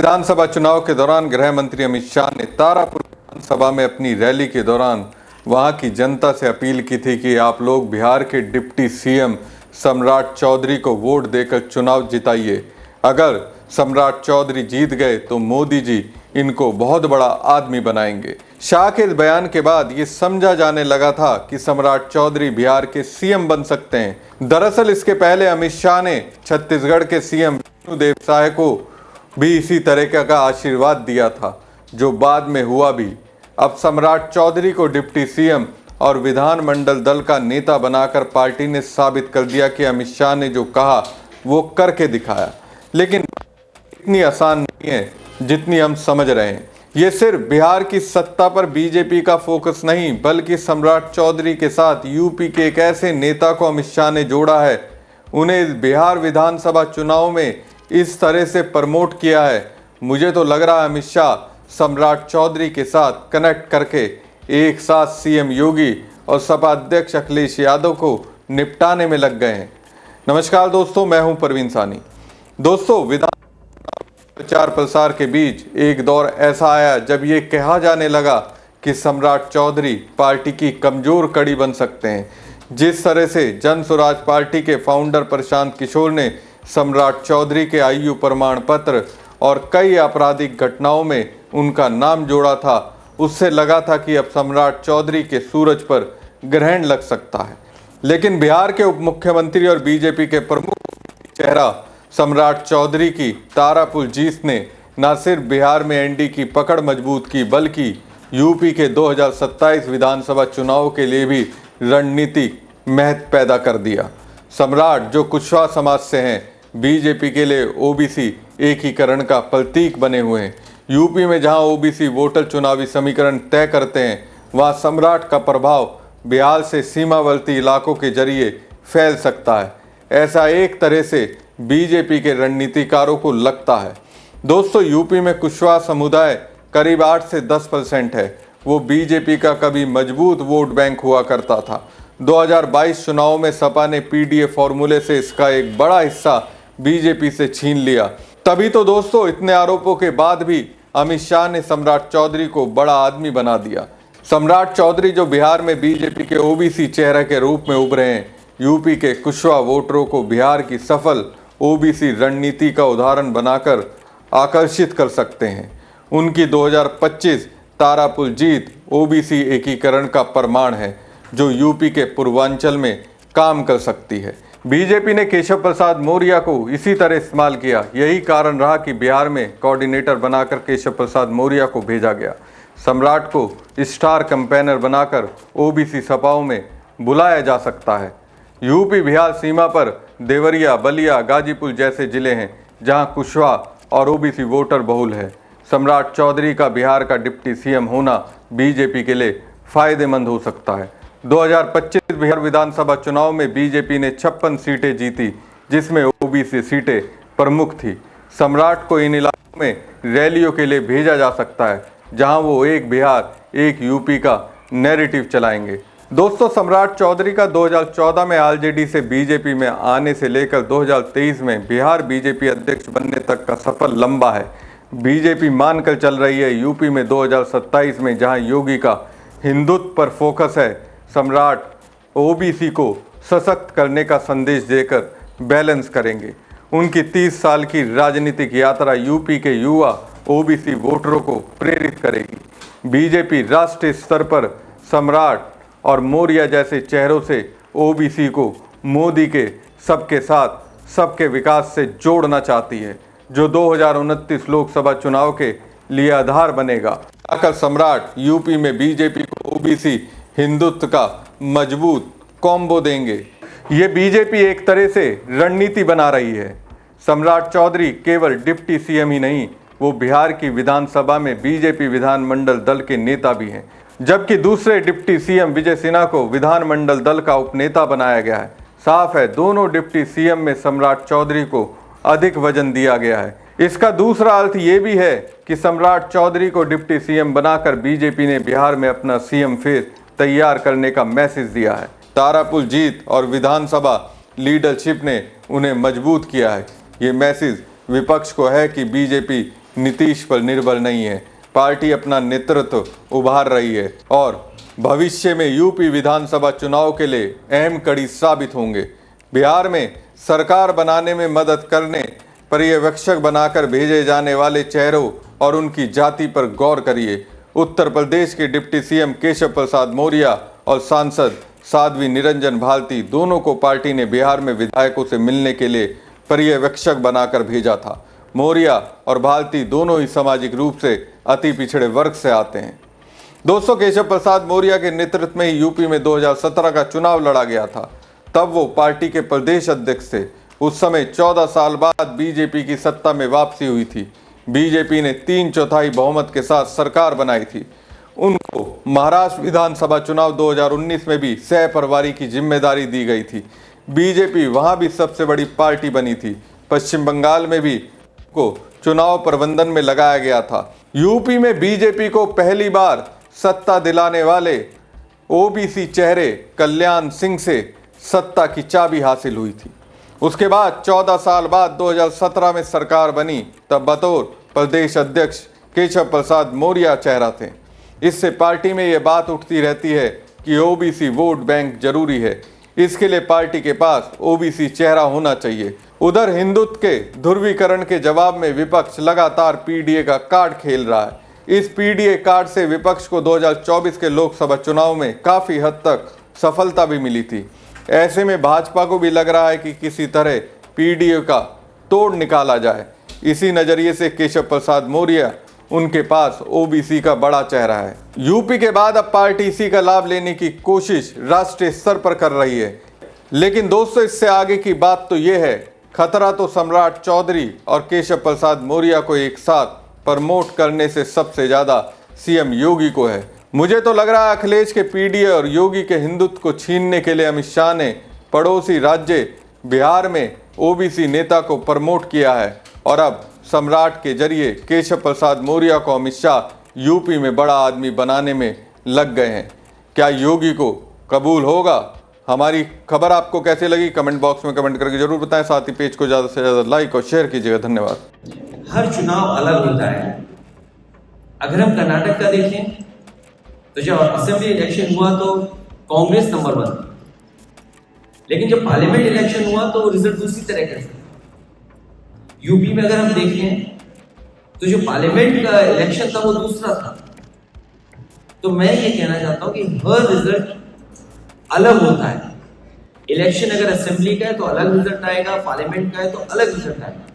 विधानसभा चुनाव के दौरान गृह मंत्री अमित शाह ने तारापुर विधानसभा में अपनी रैली के दौरान वहां की जनता से अपील की थी कि आप लोग बिहार के डिप्टी सीएम सम्राट चौधरी को वोट देकर चुनाव जिताइए। अगर सम्राट चौधरी जीत गए तो मोदी जी इनको बहुत बड़ा आदमी बनाएंगे। शाह के इस बयान के बाद ये समझा जाने लगा था कि सम्राट चौधरी बिहार के सीएम बन सकते हैं। दरअसल इसके पहले अमित शाह ने छत्तीसगढ़ के सीएम विष्णुदेव साय को भी इसी तरह का आशीर्वाद दिया था, जो बाद में हुआ भी। अब सम्राट चौधरी को डिप्टी सीएम और विधानमंडल दल का नेता बनाकर पार्टी ने साबित कर दिया कि अमित शाह ने जो कहा वो करके दिखाया। लेकिन इतनी आसान नहीं है जितनी हम समझ रहे हैं। ये सिर्फ बिहार की सत्ता पर बीजेपी का फोकस नहीं, बल्कि सम्राट चौधरी के साथ यूपी के एक ऐसे नेता को अमित शाह ने जोड़ा है। उन्हें बिहार विधानसभा चुनाव में इस तरह से प्रमोट किया है। मुझे तो लग रहा है अमित शाह सम्राट चौधरी के साथ कनेक्ट करके एक साथ सीएम योगी और सपा अध्यक्ष अखिलेश यादव को निपटाने में लग गए हैं। नमस्कार दोस्तों, मैं हूं परवीन सानी। दोस्तों, विधान प्रचार प्रसार के बीच एक दौर ऐसा आया जब ये कहा जाने लगा कि सम्राट चौधरी पार्टी की कमजोर कड़ी बन सकते हैं। जिस तरह से जन स्वराज पार्टी के फाउंडर प्रशांत किशोर ने सम्राट चौधरी के आयु प्रमाण पत्र और कई आपराधिक घटनाओं में उनका नाम जोड़ा था, उससे लगा था कि अब सम्राट चौधरी के सूरज पर ग्रहण लग सकता है। लेकिन बिहार के उप मुख्यमंत्री और बीजेपी के प्रमुख चेहरा सम्राट चौधरी की तारापुर जीत ने न सिर्फ बिहार में एनडीए की पकड़ मजबूत की, बल्कि यूपी के 2027 विधानसभा चुनाव के लिए भी रणनीतिक महत्व पैदा कर दिया। सम्राट, जो कुशवाहा समाज से हैं, बीजेपी के लिए ओबीसी एकीकरण का प्रतीक बने हुए हैं। यूपी में जहां ओबीसी वोटर चुनावी समीकरण तय करते हैं, वहां सम्राट का प्रभाव बिहार से सीमावर्ती इलाकों के जरिए फैल सकता है। ऐसा एक तरह से बीजेपी के रणनीतिकारों को लगता है। दोस्तों, यूपी में कुशवाहा समुदाय करीब 8 से 10% है। वो बीजेपी का कभी मजबूत वोट बैंक हुआ करता था। 2022 चुनाव में सपा ने पीडीए फॉर्मूले से इसका एक बड़ा हिस्सा बीजेपी से छीन लिया। तभी तो दोस्तों, इतने आरोपों के बाद भी अमित शाह ने सम्राट चौधरी को बड़ा आदमी बना दिया। सम्राट चौधरी, जो बिहार में बीजेपी के ओबीसी चेहरे के रूप में उभरे हैं, यूपी के कुशवाहा वोटरों को बिहार की सफल ओबीसी रणनीति का उदाहरण बनाकर आकर्षित कर सकते हैं। उनकी 2025 तारापुर जीत ओबीसी एकीकरण का प्रमाण है, जो यूपी के पूर्वांचल में काम कर सकती है। बीजेपी ने केशव प्रसाद मौर्य को इसी तरह इस्तेमाल किया। यही कारण रहा कि बिहार में कोऑर्डिनेटर बनाकर केशव प्रसाद मौर्य को भेजा गया। सम्राट को स्टार कैंपेनर बनाकर ओबीसी सभाओं में बुलाया जा सकता है। यूपी बिहार सीमा पर देवरिया, बलिया, गाजीपुर जैसे जिले हैं जहां कुशवाहा और ओबीसी वोटर बहुल है। सम्राट चौधरी का बिहार का डिप्टी सीएम होना बीजेपी के लिए फायदेमंद हो सकता है। 2025 बिहार विधानसभा चुनाव में बीजेपी ने 56 सीटें जीती, जिसमें ओबीसी सीटें प्रमुख थी। सम्राट को इन इलाकों में रैलियों के लिए भेजा जा सकता है, जहां वो एक बिहार एक यूपी का नैरेटिव चलाएंगे। दोस्तों, सम्राट चौधरी का 2014 में आरजेडी से बीजेपी में आने से लेकर 2023 में बिहार बीजेपी अध्यक्ष बनने तक का सफर लंबा है। बीजेपी मानकर चल रही है यूपी में 2027 में, जहां योगी का हिंदुत्व पर फोकस है, सम्राट ओबीसी को सशक्त करने का संदेश देकर बैलेंस करेंगे। उनकी 30 साल की राजनीतिक यात्रा यूपी के युवा ओबीसी वोटरों को प्रेरित करेगी। बीजेपी राष्ट्रीय स्तर पर सम्राट और मौर्य जैसे चेहरों से ओबीसी को मोदी के सबके साथ सबके विकास से जोड़ना चाहती है, जो 2029 लोकसभा चुनाव के लिए आधार बनेगा। आकर सम्राट यूपी में बीजेपी को ओबीसी हिंदुत्व का मजबूत कॉम्बो देंगे। ये बीजेपी एक तरह से रणनीति बना रही है। सम्राट चौधरी केवल डिप्टी सीएम ही नहीं, वो बिहार की विधानसभा में बीजेपी विधानमंडल दल के नेता भी हैं। जबकि दूसरे डिप्टी सीएम विजय सिन्हा को विधानमंडल दल का उपनेता बनाया गया है। साफ है, दोनों डिप्टी सीएम में सम्राट चौधरी को अधिक वजन दिया गया है। इसका दूसरा अर्थ ये भी है कि सम्राट चौधरी को डिप्टी सीएम बनाकर बीजेपी ने बिहार में अपना सीएम फेस तैयार करने का मैसेज दिया है। तारापुर जीत और विधानसभा लीडरशिप ने उन्हें मजबूत किया है। ये मैसेज विपक्ष को है कि बीजेपी नीतीश पर निर्भर नहीं है। पार्टी अपना नेतृत्व उभार रही है और भविष्य में यूपी विधानसभा चुनाव के लिए अहम कड़ी साबित होंगे। बिहार में सरकार बनाने में मदद करने पर्यवेक्षक बनाकर भेजे जाने वाले चेहरों और उनकी जाति पर गौर करिए। उत्तर प्रदेश के डिप्टी सीएम केशव प्रसाद मौर्य और सांसद साध्वी निरंजन भारती दोनों को पार्टी ने बिहार में विधायकों से मिलने के लिए पर्यवेक्षक बनाकर भेजा था। मौर्य और भारती दोनों ही सामाजिक रूप से अति पिछड़े वर्ग से आते हैं। दोस्तों, केशव प्रसाद मौर्य के नेतृत्व में ही यूपी में 2017 का चुनाव लड़ा गया था। तब वो पार्टी के प्रदेश अध्यक्ष थे। उस समय 14 साल बाद बीजेपी की सत्ता में वापसी हुई थी। बीजेपी ने 3/4 बहुमत के साथ सरकार बनाई थी। उनको महाराष्ट्र विधानसभा चुनाव 2019 में भी सह प्रभारी की जिम्मेदारी दी गई थी। बीजेपी वहां भी सबसे बड़ी पार्टी बनी थी। पश्चिम बंगाल में भी को चुनाव प्रबंधन में लगाया गया था। यूपी में बीजेपी को पहली बार सत्ता दिलाने वाले ओबीसी चेहरे कल्याण सिंह से सत्ता की चाबी हासिल हुई थी। उसके बाद 14 साल बाद 2017 में सरकार बनी। तब बतौर प्रदेश अध्यक्ष केशव प्रसाद मौर्य चेहरा थे। इससे पार्टी में यह बात उठती रहती है कि ओबीसी वोट बैंक जरूरी है। इसके लिए पार्टी के पास ओबीसी चेहरा होना चाहिए। उधर हिंदुत्व के ध्रुवीकरण के जवाब में विपक्ष लगातार पीडीए का कार्ड खेल रहा है। इस पीडीए कार्ड से विपक्ष को 2024 के लोकसभा चुनाव में काफी हद तक सफलता भी मिली थी। ऐसे में भाजपा को भी लग रहा है कि किसी तरह पीडीए का तोड़ निकाला जाए। इसी नजरिए से केशव प्रसाद मौर्य उनके पास ओबीसी का बड़ा चेहरा है। यूपी के बाद अब पार्टी इसी का लाभ लेने की कोशिश राष्ट्रीय स्तर पर कर रही है। लेकिन दोस्तों, इससे आगे की बात तो ये है, खतरा तो सम्राट चौधरी और केशव प्रसाद मौर्य को एक साथ प्रमोट करने से सबसे ज्यादा सीएम योगी को है। मुझे तो लग रहा है अखिलेश के पीडीए और योगी के हिंदुत्व को छीनने के लिए अमित शाह ने पड़ोसी राज्य बिहार में ओबीसी नेता को प्रमोट किया है और अब सम्राट के जरिए केशव प्रसाद मौर्य को अमित शाह यूपी में बड़ा आदमी बनाने में लग गए हैं। क्या योगी को कबूल होगा? हमारी खबर आपको कैसी लगी कमेंट बॉक्स में कमेंट करके जरूर बताएं। साथ ही पेज को ज़्यादा से ज़्यादा लाइक और शेयर कीजिएगा। धन्यवाद। हर चुनाव अलग होता है। अगर हम कर्नाटक का देखें तो जब असेंबली इलेक्शन हुआ तो कांग्रेस नंबर 1 थी, लेकिन जब पार्लियामेंट इलेक्शन हुआ तो रिजल्ट दूसरी तरह का। यूपी में अगर हम देखें तो जो पार्लियामेंट का इलेक्शन था वो दूसरा था। तो मैं ये कहना चाहता हूं कि हर रिजल्ट अलग होता है। इलेक्शन अगर असेंबली का है तो अलग रिजल्ट आएगा, पार्लियामेंट का है तो अलग रिजल्ट आएगा।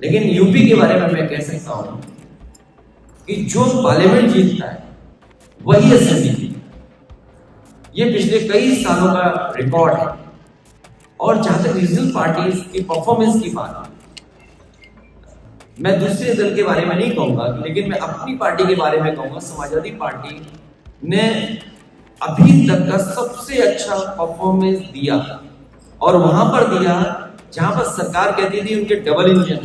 लेकिन यूपी के बारे में मैं कह सकता हूं कि जो पार्लियामेंट जीतता है वही असेंबली जीतती। ये पिछले कई सालों का रिकॉर्ड है। और जहां तक रीजनल पार्टीज की परफॉर्मेंस की बात, मैं दूसरे दल के बारे में नहीं कहूंगा, लेकिन मैं अपनी पार्टी के बारे में कहूंगा। समाजवादी पार्टी ने अभी तक का सबसे अच्छा परफॉर्मेंस दिया और वहां पर दिया जहां पर सरकार कहती थी उनके डबल इंजन